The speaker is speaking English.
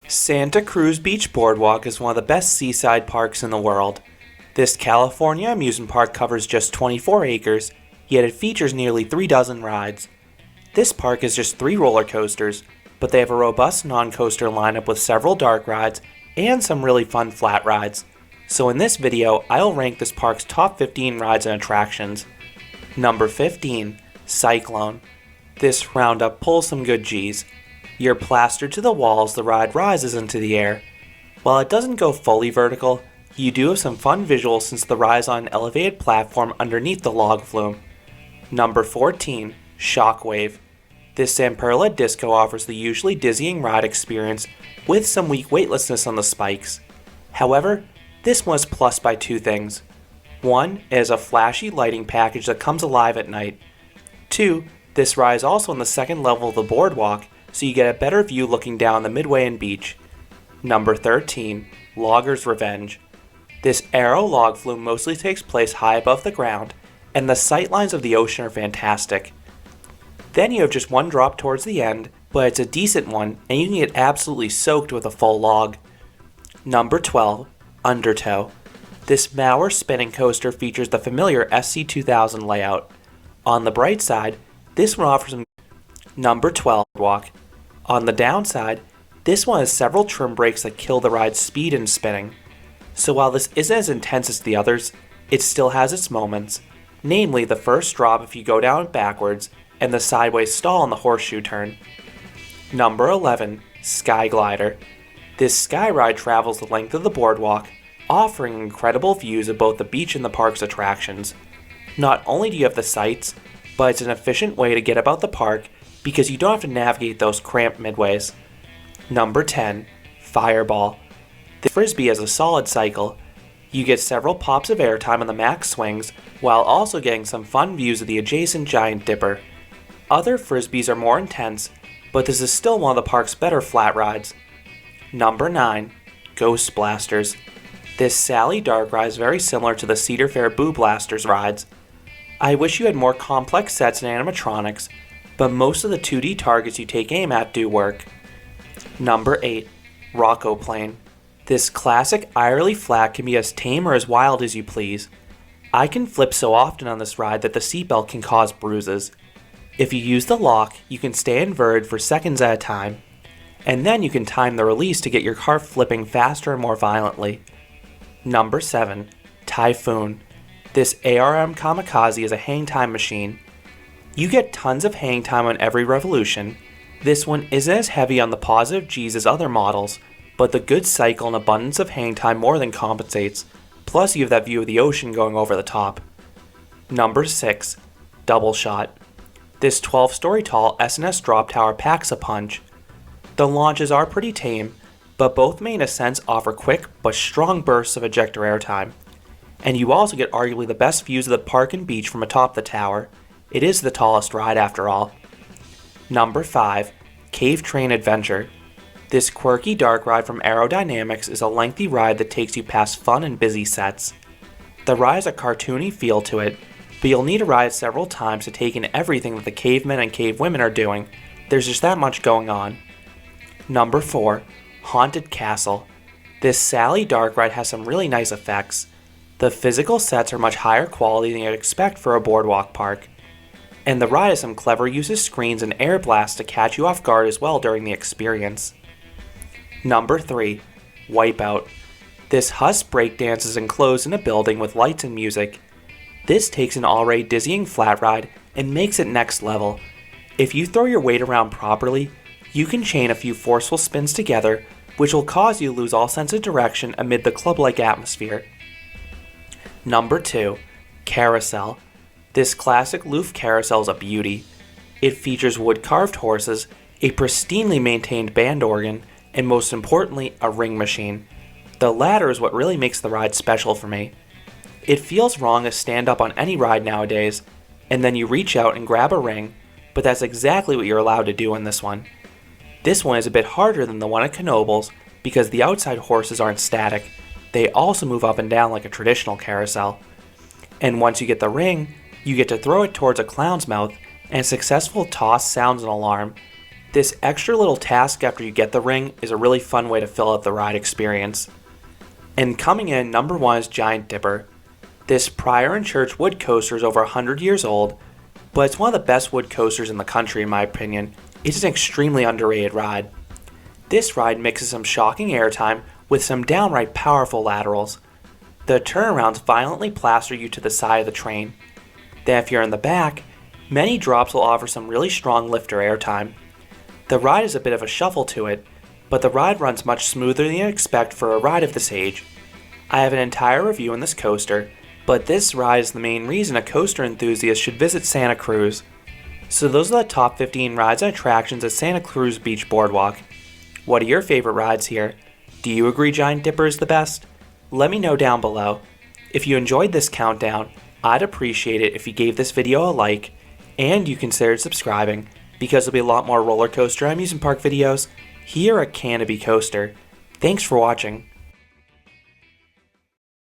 Santa Cruz Beach Boardwalk is one of the best seaside parks in the world. This California amusement park covers just 24 acres, yet it features nearly 3 dozen rides. This park is just 3 roller coasters, but they have a robust non-coaster lineup with several dark rides and some really fun flat rides. So in this video, I'll rank this park's top 15 rides and attractions. Number 15, Cyclone. This roundup pulls some good G's. You're plastered to the walls, the ride rises into the air. While it doesn't go fully vertical, you do have some fun visuals since the ride is on an elevated platform underneath the log flume. Number 14, Shockwave. This Zamperla Disco offers the usually dizzying ride experience with some weak weightlessness on the spikes. However, this one is plus by 2 things. 1, it has a flashy lighting package that comes alive at night. 2, this ride is also on the second level of the boardwalk, so you get a better view looking down the Midway and beach. Number 13, Logger's Revenge. This aero log flume mostly takes place high above the ground, and the sightlines of the ocean are fantastic. Then you have just one drop towards the end, but it's a decent one, and you can get absolutely soaked with a full log. Number 12, Undertow. This Mauer spinning coaster features the familiar SC2000 layout. On the bright side, this one offers some. Number 12, Walk. On the downside, this one has several trim breaks that kill the ride's speed and spinning. So while this isn't as intense as the others, it still has its moments, namely the first drop if you go down backwards, and the sideways stall on the horseshoe turn. Number 11, Sky Glider. This sky ride travels the length of the boardwalk, offering incredible views of both the beach and the park's attractions. Not only do you have the sights, but it's an efficient way to get about the park because you don't have to navigate those cramped midways. Number 10, Fireball. The frisbee has a solid cycle. You get several pops of airtime on the max swings, while also getting some fun views of the adjacent Giant Dipper. Other frisbees are more intense, but this is still one of the park's better flat rides. Number 9, Ghost Blasters. This Sally Dark ride is very similar to the Cedar Fair Boo Blasters rides. I wish you had more complex sets and animatronics, but most of the 2D targets you take aim at do work. Number 8, Rocco Plane. This classic Irely flat can be as tame or as wild as you please. I can flip so often on this ride that the seatbelt can cause bruises. If you use the lock, you can stay inverted for seconds at a time, and then you can time the release to get your car flipping faster and more violently. Number 7, Typhoon. This ARM Kamikaze is a hang time machine. You get tons of hang time on every revolution. This one isn't as heavy on the positive G's as other models, but the good cycle and abundance of hang time more than compensates, plus you have that view of the ocean going over the top. Number 6, Double Shot. This 12-story tall S&S drop tower packs a punch. The launches are pretty tame, but both main ascents offer quick but strong bursts of ejector airtime. And you also get arguably the best views of the park and beach from atop the tower. It is the tallest ride after all. Number 5, Cave Train Adventure. This quirky dark ride from Aerodynamics is a lengthy ride that takes you past fun and busy sets. The ride has a cartoony feel to it, but you'll need to ride several times to take in everything that the cavemen and cavewomen are doing. There's just that much going on. Number 4, Haunted Castle. This Sally Dark ride has some really nice effects. The physical sets are much higher quality than you'd expect for a boardwalk park. And the ride has some clever use of screens and air blasts to catch you off guard as well during the experience. Number 3, Wipeout. This Huss breakdance is enclosed in a building with lights and music. This takes an already dizzying flat ride and makes it next level. If you throw your weight around properly, you can chain a few forceful spins together, which will cause you to lose all sense of direction amid the club-like atmosphere. Number 2, Carousel. This classic Loof carousel is a beauty. It features wood-carved horses, a pristinely maintained band organ, and most importantly, a ring machine. The latter is what really makes the ride special for me. It feels wrong to stand up on any ride nowadays, and then you reach out and grab a ring, but that's exactly what you're allowed to do in this one. This one is a bit harder than the one at Knoebels because the outside horses aren't static. They also move up and down like a traditional carousel. And once you get the ring, you get to throw it towards a clown's mouth, and a successful toss sounds an alarm. This extra little task after you get the ring is a really fun way to fill out the ride experience. And coming in, number 1 is Giant Dipper. This Pryor & Church wood coaster is over 100 years old, but it's one of the best wood coasters in the country in my opinion. It's an extremely underrated ride. This ride mixes some shocking airtime with some downright powerful laterals. The turnarounds violently plaster you to the side of the train. Then if you're in the back, many drops will offer some really strong lifter airtime. The ride is a bit of a shuffle to it, but the ride runs much smoother than you'd expect for a ride of this age. I have an entire review on this coaster, but this ride is the main reason a coaster enthusiast should visit Santa Cruz. So those are the top 15 rides and attractions at Santa Cruz Beach Boardwalk. What are your favorite rides here? Do you agree Giant Dipper is the best? Let me know down below. If you enjoyed this countdown, I'd appreciate it if you gave this video a like, and you considered subscribing, because there'll be a lot more roller coaster and amusement park videos here at Canobie Coaster. Thanks for watching.